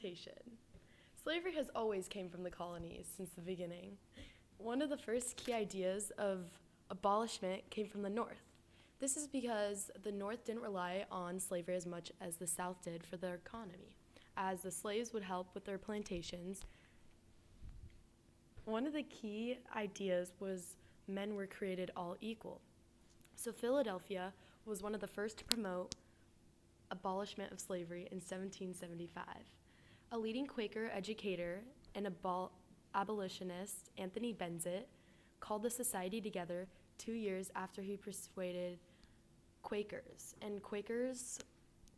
plantation. Slavery has always came from the colonies since the beginning. One of the first key ideas of abolishment came from the North. This is because the North didn't rely on slavery as much as the South did for their economy, as the slaves would help with their plantations. One of the key ideas was men were created all equal. So Philadelphia was one of the first to promote abolishment of slavery in 1775. A leading Quaker educator and abolitionist, Anthony Benzitt, called the society together 2 years after he persuaded Quakers. And Quakers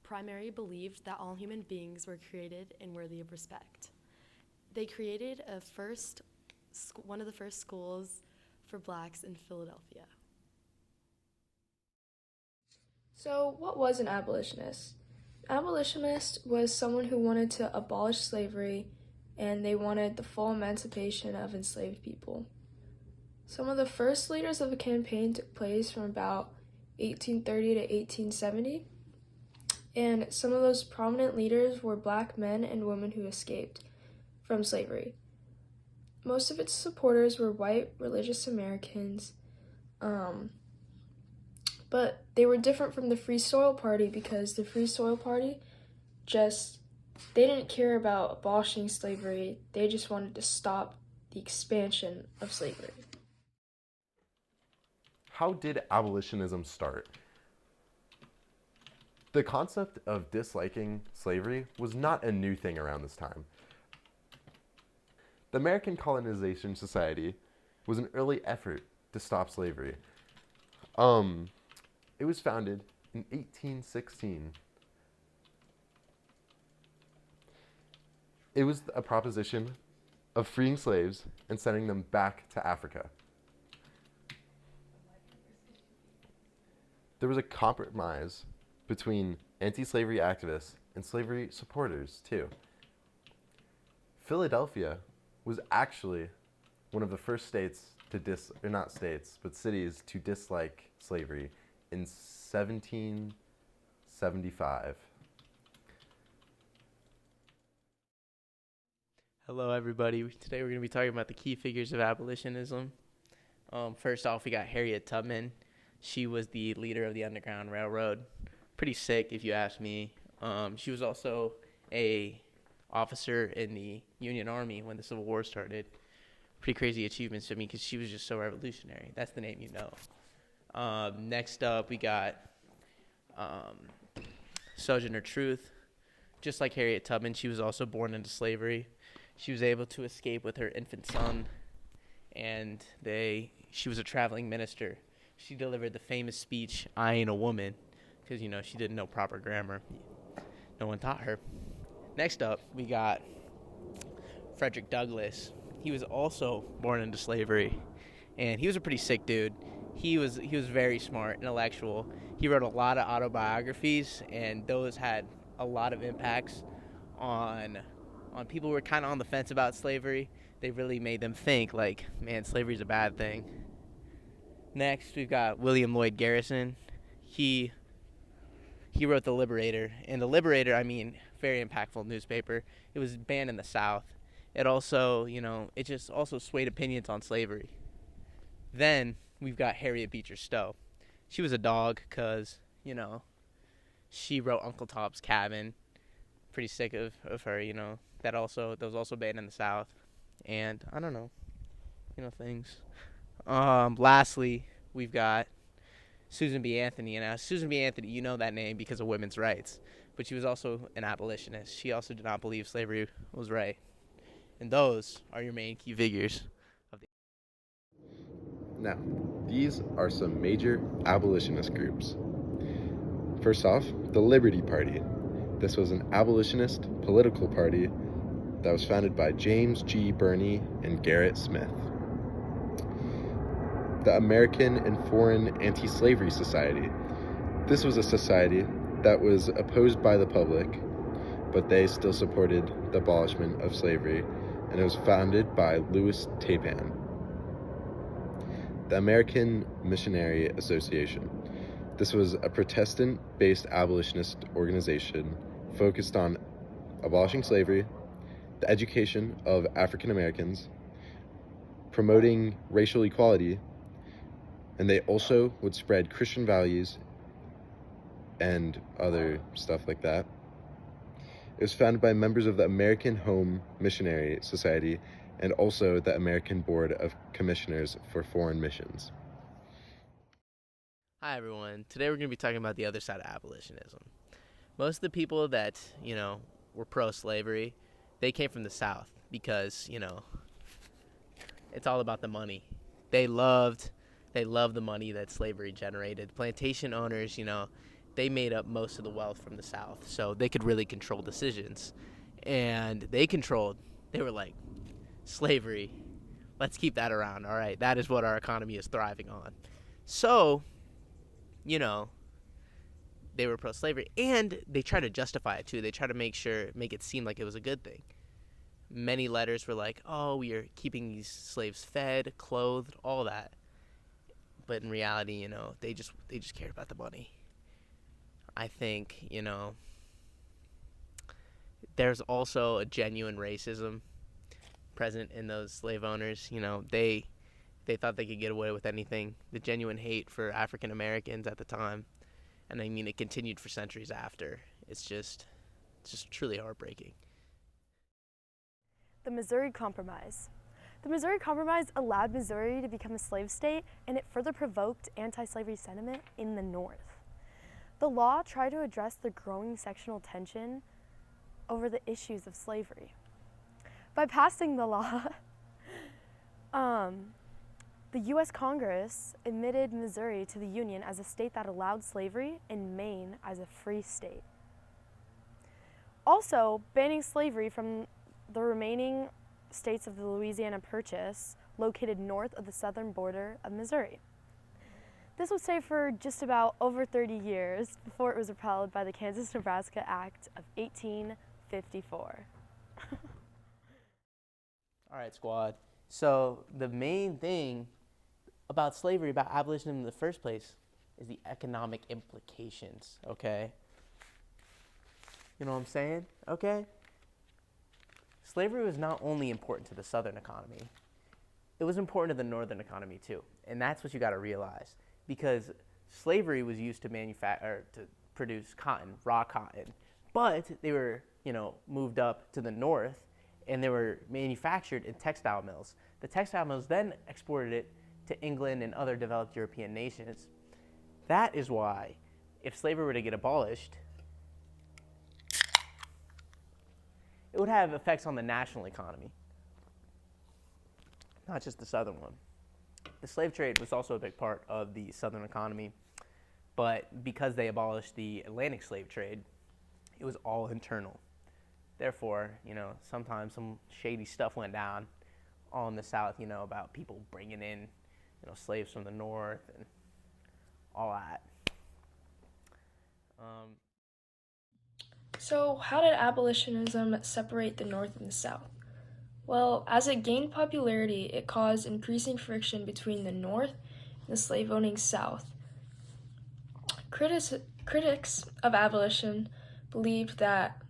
primarily believed that all human beings were created and worthy of respect. They created one of the first schools for blacks in Philadelphia. So, what was an abolitionist? Abolitionist was someone who wanted to abolish slavery, and they wanted the full emancipation of enslaved people. Some of the first leaders of the campaign took place from about 1830 to 1870, and some of those prominent leaders were black men and women who escaped from slavery. Most of its supporters were white religious Americans, but they were different from the Free Soil Party because the Free Soil Party they didn't care about abolishing slavery. They just wanted to stop the expansion of slavery. How did abolitionism start? The concept of disliking slavery was not a new thing around this time. The American Colonization Society was an early effort to stop slavery. It was founded in 1816. It was a proposition of freeing slaves and sending them back to Africa. There was a compromise between anti-slavery activists and slavery supporters, too. Philadelphia was actually one of the first cities to dislike slavery in 1775. Hello, everybody. Today we're going to be talking about the key figures of abolitionism. First off, we got Harriet Tubman. She was the leader of the Underground Railroad. Pretty sick, if you ask me. She was also a officer in the Union Army when the Civil War started. Pretty crazy achievements to me because she was just so revolutionary. That's the name you know. Next up, we got Sojourner Truth. Just like Harriet Tubman, she was also born into slavery. She was able to escape with her infant son, and she was a traveling minister. She delivered the famous speech, "I ain't a woman," because, she didn't know proper grammar. No one taught her. Next up, we got Frederick Douglass. He was also born into slavery, and he was a pretty sick dude. He was very smart, intellectual. He wrote a lot of autobiographies, and those had a lot of impacts on people who were kind of on the fence about slavery. They really made them think, like, man, slavery's a bad thing. Next, we've got William Lloyd Garrison. He wrote The Liberator. And The Liberator, very impactful newspaper. It was banned in the South. It also, it just also swayed opinions on slavery. Then we've got Harriet Beecher Stowe. She was a dog because, she wrote Uncle Tom's Cabin. Pretty sick of her, That was also banned in the South. And I don't know, things. Lastly, we've got Susan B. Anthony. And now Susan B. Anthony, you know that name because of women's rights. But she was also an abolitionist. She also did not believe slavery was right. And those are your main key figures. Now, these are some major abolitionist groups. First off, the Liberty Party. This was an abolitionist political party that was founded by James G. Birney and Garrett Smith. The American and Foreign Anti-Slavery Society. This was a society that was opposed by the public, but they still supported the abolishment of slavery, and it was founded by Louis Tappan. The American Missionary Association. This was a Protestant-based abolitionist organization focused on abolishing slavery, the education of African Americans, promoting racial equality, and they also would spread Christian values and other stuff like that. It was founded by members of the American Home Missionary Society and also the American Board of Commissioners for Foreign Missions. Hi, everyone. Today we're going to be talking about the other side of abolitionism. Most of the people that, were pro-slavery, they came from the South because, it's all about the money. They loved the money that slavery generated. Plantation owners, they made up most of the wealth from the South, so they could really control decisions. And they were like, slavery, let's keep that around, all right? That is what our economy is thriving on. So, they were pro-slavery, and they try to justify it too. They try to make it seem like it was a good thing. Many letters were like, oh, we are keeping these slaves fed, clothed, all that. But in reality, they just cared about the money. I think, there's also a genuine racism present in those slave owners. They thought they could get away with anything. The genuine hate for African Americans at the time. And I mean, it continued for centuries after. It's just truly heartbreaking. The Missouri Compromise. The Missouri Compromise allowed Missouri to become a slave state, and it further provoked anti-slavery sentiment in the North. The law tried to address the growing sectional tension over the issues of slavery. By passing the law, the U.S. Congress admitted Missouri to the Union as a state that allowed slavery and Maine as a free state. Also, banning slavery from the remaining states of the Louisiana Purchase, located north of the southern border of Missouri. This would stay for just about over 30 years before it was repealed by the Kansas-Nebraska Act of 1854. All right, squad. So the main thing about slavery, about abolitionism in the first place, is the economic implications, okay? You know what I'm saying? Okay? Slavery was not only important to the southern economy, it was important to the northern economy too. And that's what you got to realize, because slavery was used to produce cotton, raw cotton, but they were, moved up to the north and they were manufactured in textile mills. The textile mills then exported it to England and other developed European nations. That is why, if slavery were to get abolished, it would have effects on the national economy, not just the southern one. The slave trade was also a big part of the southern economy, but because they abolished the Atlantic slave trade, it was all internal. Therefore, sometimes some shady stuff went down all in the South, about people bringing in, slaves from the North and all that. So, how did abolitionism separate the North and the South? Well, as it gained popularity, it caused increasing friction between the North and the slave-owning South. Critics of abolition believed that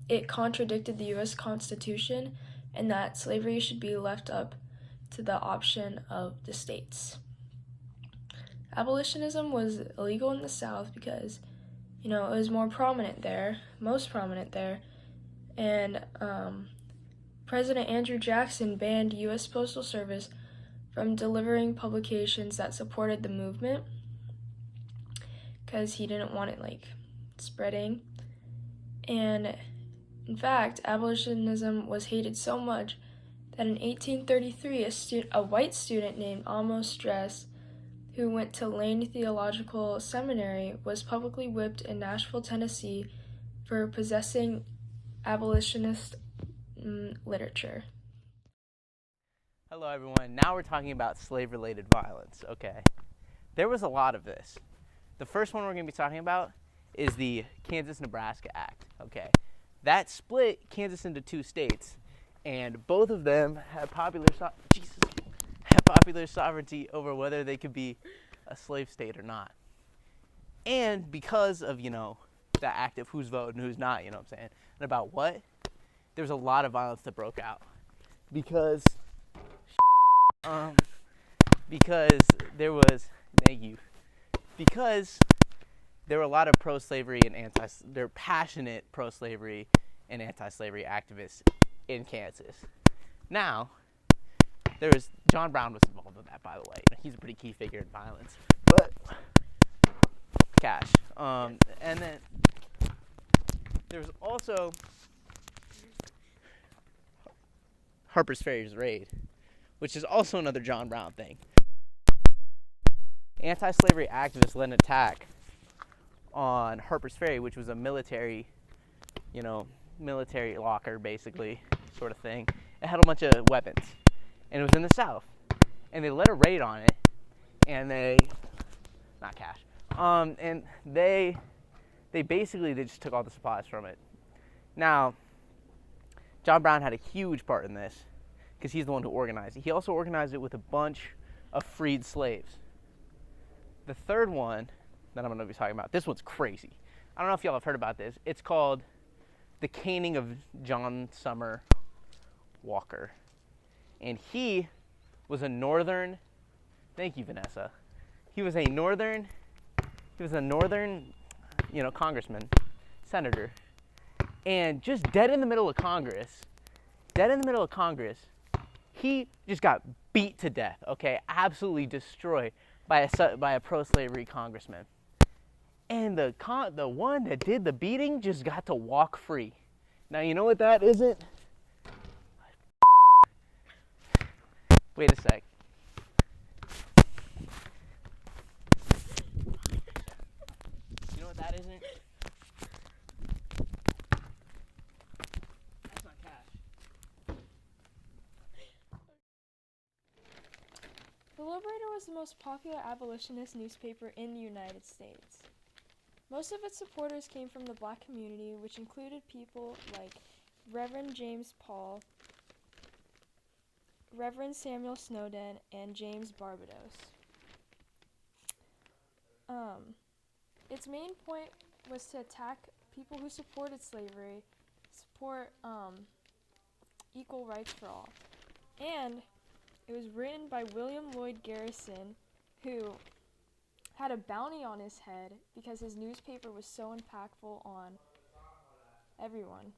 it contradicted the U.S. Constitution and that slavery should be left up to the option of the states. Abolitionism was illegal in the South because, it was most prominent there, and President Andrew Jackson banned U.S. Postal Service from delivering publications that supported the movement because he didn't want it, spreading. And in fact, abolitionism was hated so much that in 1833, a white student named Amos Stress, who went to Lane Theological Seminary, was publicly whipped in Nashville, Tennessee for possessing abolitionist literature. Hello, everyone. Now we're talking about slave-related violence, okay? There was a lot of this. The first one we're going to be talking about is the Kansas-Nebraska Act, okay? That split Kansas into two states, and both of them had popular sovereignty over whether they could be a slave state or not. And because of, the act of who's voting and who's not, And about what? There was a lot of violence that broke out because there was, thank you, because there were a lot of pro-slavery and they're passionate pro-slavery and anti-slavery activists in Kansas. Now, John Brown was involved in that, by the way. He's a pretty key figure in violence. But, cash. And then there was also Harper's Ferry's raid, which is also another John Brown thing. Anti-slavery activists led an attack on Harper's Ferry, which was a military locker, basically, sort of thing. It had a bunch of weapons, and it was in the South. And they led a raid on it, and not cash, and they just took all the supplies from it. Now, John Brown had a huge part in this, because he's the one who organized it. He also organized it with a bunch of freed slaves. The third one that I'm going to be talking about, this one's crazy. I don't know if y'all have heard about this. It's called the caning of John Summer Walker. And he was a northern, thank you, Vanessa. He was a northern, congressman, senator. And just dead in the middle of Congress, he just got beat to death, okay? Absolutely destroyed by a pro-slavery congressman. And the one that did the beating just got to walk free. Now, you know what that isn't? Wait a sec. You know what that isn't? That's not cash. The Liberator was the most popular abolitionist newspaper in the United States. Most of its supporters came from the black community, which included people like Reverend James Paul, Reverend Samuel Snowden, and James Barbados. Its main point was to attack people who supported slavery, support equal rights for all. And it was written by William Lloyd Garrison, who had a bounty on his head because his newspaper was so impactful on everyone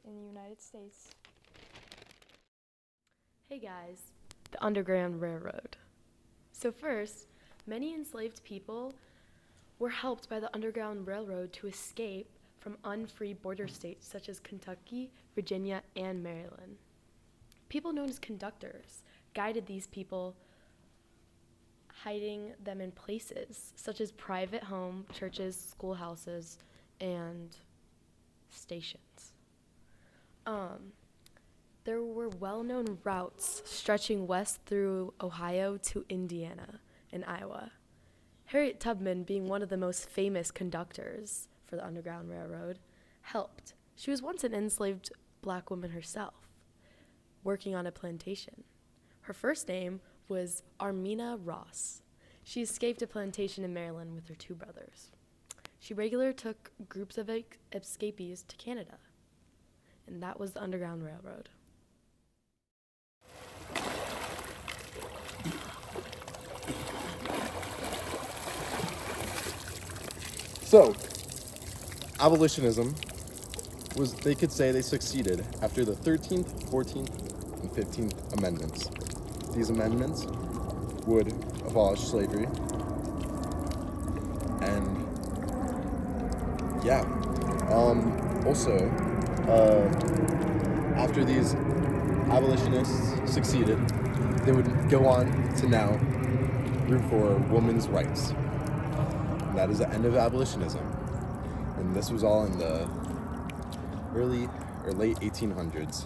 in the United States. Hey guys, the Underground Railroad. So first, many enslaved people were helped by the Underground Railroad to escape from unfree border states such as Kentucky, Virginia, and Maryland. People known as conductors guided these people, hiding them in places such as private home, churches, schoolhouses, and stations. There were well-known routes stretching west through Ohio to Indiana and Iowa. Harriet Tubman, being one of the most famous conductors for the Underground Railroad, helped. She was once an enslaved black woman herself, working on a plantation. Her first name was Armina Ross. She escaped a plantation in Maryland with her two brothers. She regularly took groups of escapees to Canada, and that was the Underground Railroad. So, abolitionism they could say they succeeded after the 13th, 14th, and 15th Amendments. These amendments would abolish slavery, and after these abolitionists succeeded, they would go on to now root for women's rights. And that is the end of abolitionism. And this was all in the early or late 1800s.